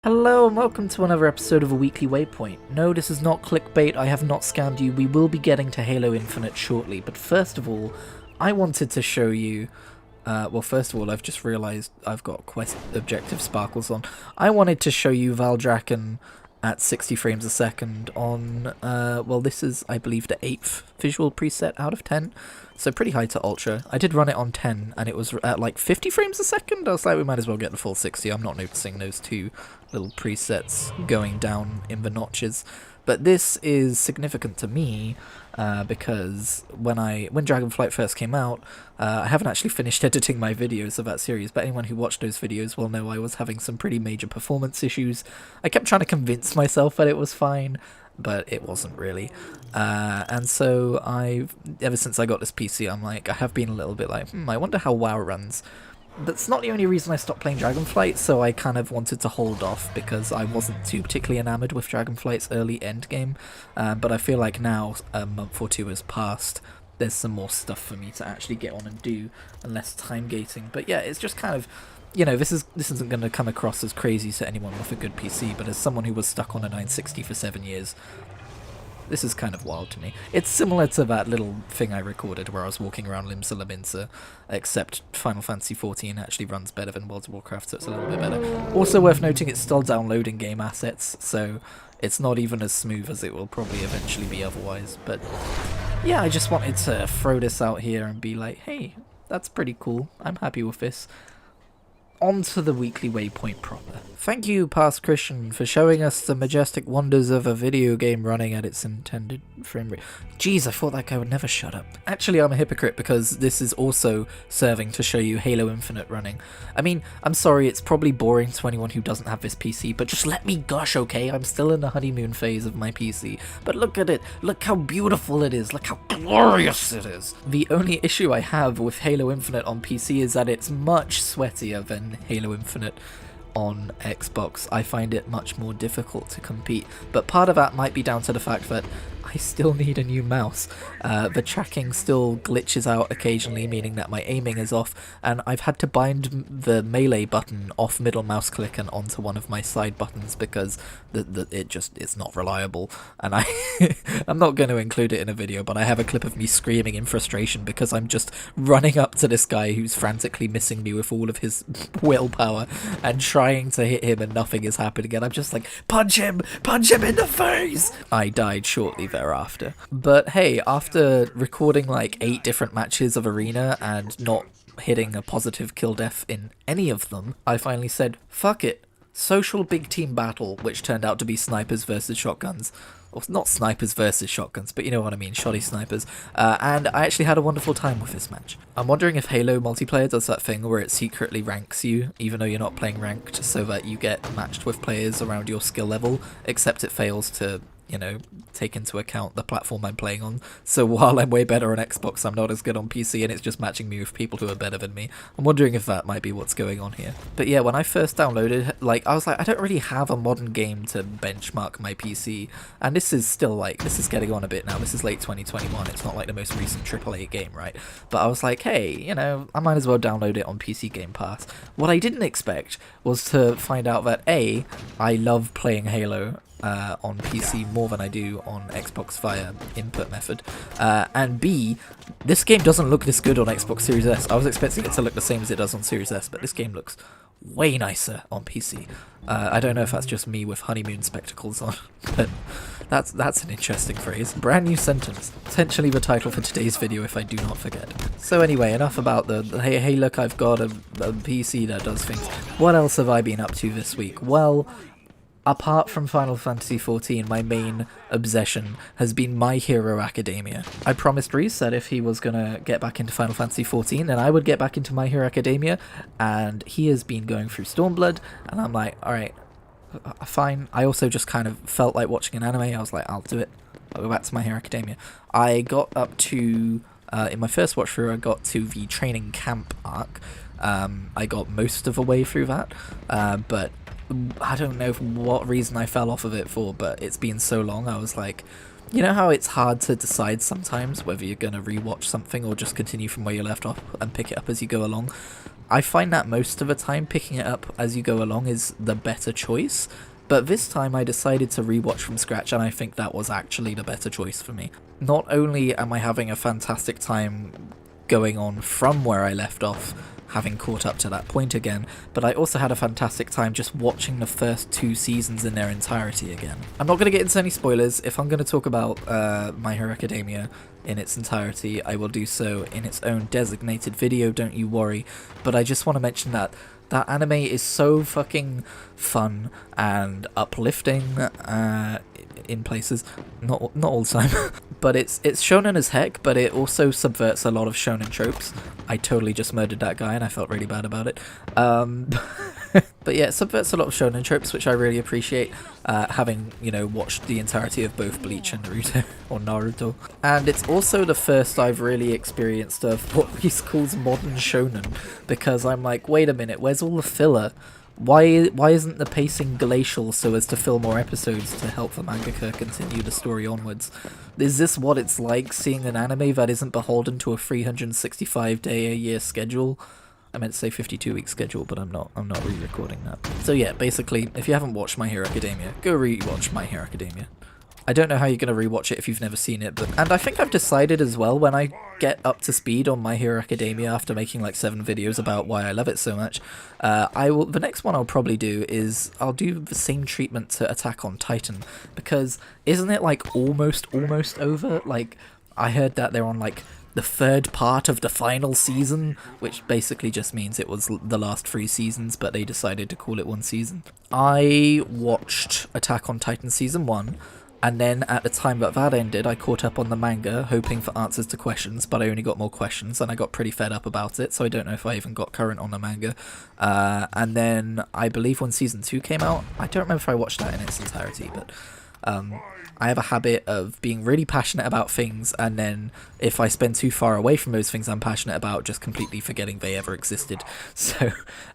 Hello and welcome to another episode of a weekly Waypoint. No, this is not clickbait, I have not scammed you, we will be getting to Halo Infinite shortly, but first of all, I wanted to show you, first of all, I've just realised I've got quest objective sparkles on. I wanted to show you Valdrakken at 60 frames a second on, this is, I believe, the 8th visual preset out of 10. So pretty high to ultra. I did run it on 10 and it was at like 50 frames a second. I was like, we might as well get the full 60. I'm not noticing those two little presets going down in the notches. But this is significant to me because when Dragonflight first came out, I haven't actually finished editing my videos of that series, but anyone who watched those videos will know I was having some pretty major performance issues. I kept trying to convince myself that it was fine, but it wasn't really. And so ever since I got this PC, I'm like, I have been a little bit like, I wonder how WoW runs. That's not the only reason I stopped playing Dragonflight, so I kind of wanted to hold off because I wasn't too particularly enamoured with Dragonflight's early endgame. But I feel like now, a month or two has passed, there's some more stuff for me to actually get on and do, and less time gating. But yeah, it's just kind of, you know, this isn't going to come across as crazy to anyone with a good PC, but as someone who was stuck on a 960 for 7 years, this is kind of wild to me. It's similar to that little thing I recorded where I was walking around Limsa Lominsa, except Final Fantasy XIV actually runs better than World of Warcraft, so it's a little bit better. Also worth noting, it's still downloading game assets, so it's not even as smooth as it will probably eventually be otherwise. But yeah, I just wanted to throw this out here and be like, hey, that's pretty cool. I'm happy with this. On to the weekly Waypoint proper. Thank you, Past Christian, for showing us the majestic wonders of a video game running at its intended frame rate. Jeez, I thought that guy would never shut up. Actually, I'm a hypocrite because this is also serving to show you Halo Infinite running. I mean, I'm sorry, it's probably boring to anyone who doesn't have this PC, but just let me gush, okay? I'm still in the honeymoon phase of my PC. But look at it. Look how beautiful it is. Look how glorious it is. The only issue I have with Halo Infinite on PC is that it's much sweatier than Halo Infinite on Xbox. I find it much more difficult to compete, but part of that might be down to the fact that I still need a new mouse. The tracking still glitches out occasionally, meaning that my aiming is off, and I've had to bind the melee button off middle mouse click and onto one of my side buttons because it's not reliable. And I'm not going to include it in a video, but I have a clip of me screaming in frustration because I'm just running up to this guy who's frantically missing me with all of his willpower and trying to hit him, and nothing is happening, and I'm just like, punch him in the face! I died shortly thereafter. But hey, after recording like 8 different matches of Arena and not hitting a positive kill death in any of them, I finally said, fuck it. Social big team battle, which turned out to be snipers versus shotguns. Well, not snipers versus shotguns, but you know what I mean, shoddy snipers. And I actually had a wonderful time with this match. I'm wondering if Halo multiplayer does that thing where it secretly ranks you, even though you're not playing ranked, so that you get matched with players around your skill level, except it fails to, you know, take into account the platform I'm playing on. So while I'm way better on Xbox, I'm not as good on PC, and it's just matching me with people who are better than me. I'm wondering if that might be what's going on here. But yeah, when I first downloaded, like, I was like, I don't really have a modern game to benchmark my PC, and this is still like, this is getting on a bit now. This is late 2021, it's not like the most recent AAA game, right? But I was like, hey, you know, I might as well download it on PC Game Pass. What I didn't expect was to find out that A, I love playing Halo on PC more than I do on Xbox via input method, and B, this game doesn't look this good on Xbox Series S. I was expecting it to look the same as it does on Series S, but this game looks way nicer on PC. I don't know if that's just me with Honeymoon spectacles on, but that's an interesting phrase. Brand new sentence. Potentially the title for today's video if I do not forget. So anyway, enough about the hey look, I've got a PC that does things. What else have I been up to this week? Well, apart from Final Fantasy XIV, my main obsession has been My Hero Academia. I promised Reese that if he was gonna get back into Final Fantasy XIV, then I would get back into My Hero Academia, and he has been going through Stormblood, and I'm like, alright, fine. I also just kind of felt like watching an anime. I was like, I'll do it. I'll go back to My Hero Academia. I got up to, in my first watch through, I got to the training camp arc. I got most of the way through that, but I don't know for what reason I fell off of it for, but it's been so long, I was like, you know how it's hard to decide sometimes whether you're going to rewatch something or just continue from where you left off and pick it up as you go along? I find that most of the time picking it up as you go along is the better choice. But this time I decided to rewatch from scratch, and I think that was actually the better choice for me. Not only am I having a fantastic time going on from where I left off, having caught up to that point again, but I also had a fantastic time just watching the first 2 seasons in their entirety again. I'm not going to get into any spoilers. If I'm going to talk about My Hero Academia in its entirety, I will do so in its own designated video, don't you worry. But I just want to mention that that anime is so fucking fun and uplifting in places. Not all the time. But it's shonen as heck, but it also subverts a lot of shonen tropes. I totally just murdered that guy and I felt really bad about it. But yeah, it subverts a lot of shonen tropes, which I really appreciate, having, you know, watched the entirety of both Bleach and Naruto, or Naruto. And it's also the first I've really experienced of what he calls modern shonen, because I'm like, wait a minute, where's all the filler? Why isn't the pacing glacial so as to fill more episodes to help the mangaka continue the story onwards? Is this what it's like seeing an anime that isn't beholden to a 365-day-a-year schedule? I meant to say 52-week schedule, but I'm not re-recording that. So yeah, basically, if you haven't watched My Hero Academia, go re-watch My Hero Academia. I don't know how you're going to re-watch it if you've never seen it, and I think I've decided as well, when I get up to speed on My Hero Academia after making like 7 videos about why I love it so much, the next one I'll probably do is I'll do the same treatment to Attack on Titan, because isn't it like almost over? Like, I heard that they're on like the 3rd part of the final season, which basically just means it was the last 3 seasons, but they decided to call it 1 season. I watched Attack on Titan Season 1, and then at the time that ended, I caught up on the manga, hoping for answers to questions, but I only got more questions, and I got pretty fed up about it, so I don't know if I even got current on the manga. And then, I believe when Season 2 came out, I don't remember if I watched that in its entirety, but I have a habit of being really passionate about things, and then if I spend too far away from those things I'm passionate about, just completely forgetting they ever existed. So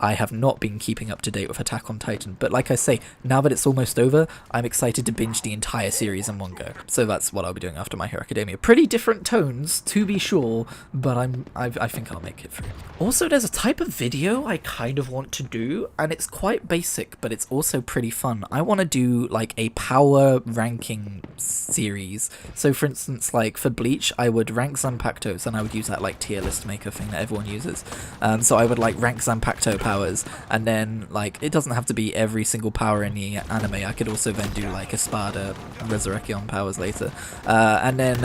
I have not been keeping up to date with Attack on Titan, but like I say, now that it's almost over, I'm excited to binge the entire series in one go. So that's what I'll be doing after My Hero Academia. Pretty different tones, to be sure, but I think I'll make it through. Also, there's a type of video I kind of want to do, and it's quite basic, but it's also pretty fun. I want to do like a power ranking series. So for instance, like for Bleach, I would rank Zanpakutos, and I would use that like tier list maker thing that everyone uses. So I would like rank Zanpakuto powers, and then like it doesn't have to be every single power in the anime. I could also then do like Espada, Resurrection powers later. And then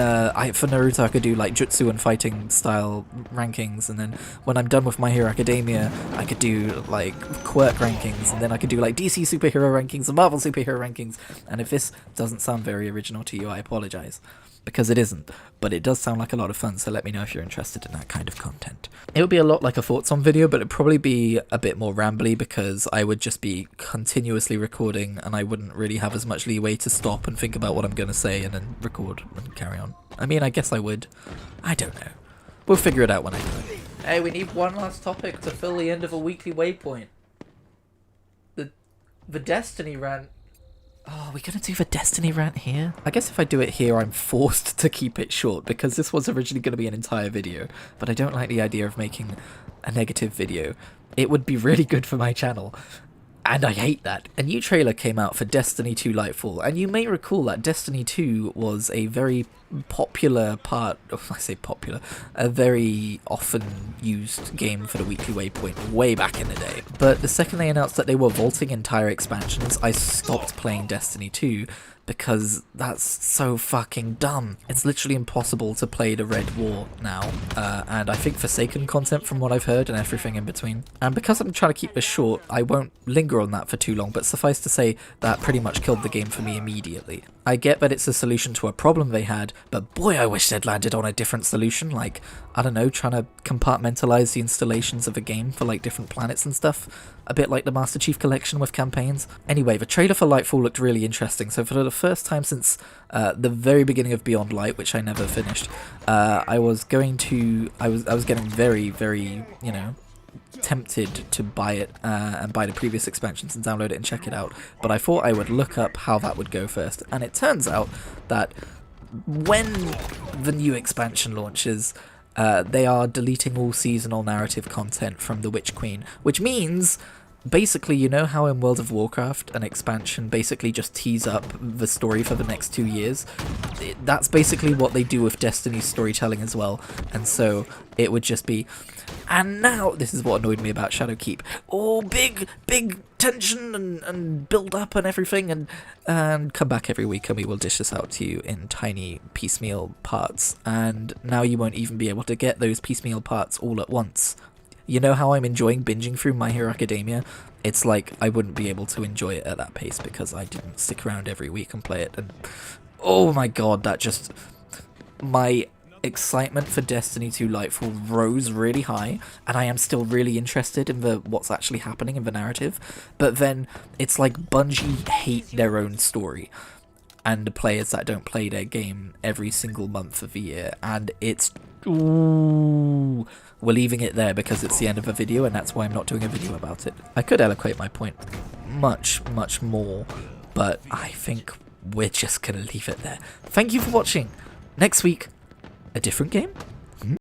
for Naruto, I could do like jutsu and fighting style rankings, and then when I'm done with My Hero Academia, I could do like quirk rankings, and then I could do like DC superhero rankings and Marvel superhero rankings. And if this doesn't sound very original to you, I apologize, because it isn't, but it does sound like a lot of fun, so let me know if you're interested in that kind of content. It would be a lot like a thoughts on video, but it'd probably be a bit more rambly, because I would just be continuously recording, and I wouldn't really have as much leeway to stop and think about what I'm going to say and then record and carry on. I mean, I guess I would. I don't know. We'll figure it out when I do it. Hey, we need one last topic to fill the end of a weekly waypoint. The Destiny Rant. Oh, are we going to do the Destiny Rant here? I guess if I do it here, I'm forced to keep it short, because this was originally going to be an entire video, but I don't like the idea of making a negative video. It would be really good for my channel, and I hate that. A new trailer came out for Destiny 2 Lightfall, and you may recall that Destiny 2 was a very popular part, I say popular, a very often used game for the weekly waypoint way back in the day. But the second they announced that they were vaulting entire expansions, I stopped playing Destiny 2, because that's so fucking dumb. It's literally impossible to play the Red War now, and I think Forsaken content from what I've heard and everything in between. And because I'm trying to keep this short, I won't linger on that for too long, but suffice to say that pretty much killed the game for me immediately. I get that it's a solution to a problem they had, but boy, I wish they'd landed on a different solution, like, I don't know, trying to compartmentalize the installations of a game for like different planets and stuff. A bit like the Master Chief Collection with campaigns. Anyway, the trailer for Lightfall looked really interesting, so for the first time since the very beginning of Beyond Light, which I never finished, I was getting very, very, you know, tempted to buy it and buy the previous expansions and download it and check it out, but I thought I would look up how that would go first, and it turns out that when the new expansion launches, they are deleting all seasonal narrative content from the Witch Queen, which means basically, you know how in World of Warcraft an expansion basically just tees up the story for the next 2 years? That's basically what they do with Destiny's storytelling as well, and so it would just be, and now, this is what annoyed me about Shadowkeep, oh, big tension and build up and everything, and come back every week and we will dish this out to you in tiny piecemeal parts, and now you won't even be able to get those piecemeal parts all at once. You know how I'm enjoying binging through My Hero Academia? It's like I wouldn't be able to enjoy it at that pace because I didn't stick around every week and play it. And oh my god, that just... my excitement for Destiny 2 Lightfall rose really high, and I am still really interested in what's actually happening in the narrative. But then it's like Bungie hate their own story and the players that don't play their game every single month of the year, and it's... ooh... We're leaving it there because it's the end of a video, and that's why I'm not doing a video about it. I could eloquate my point much more, but I think we're just gonna leave it there. Thank you for watching. Next week, a different game?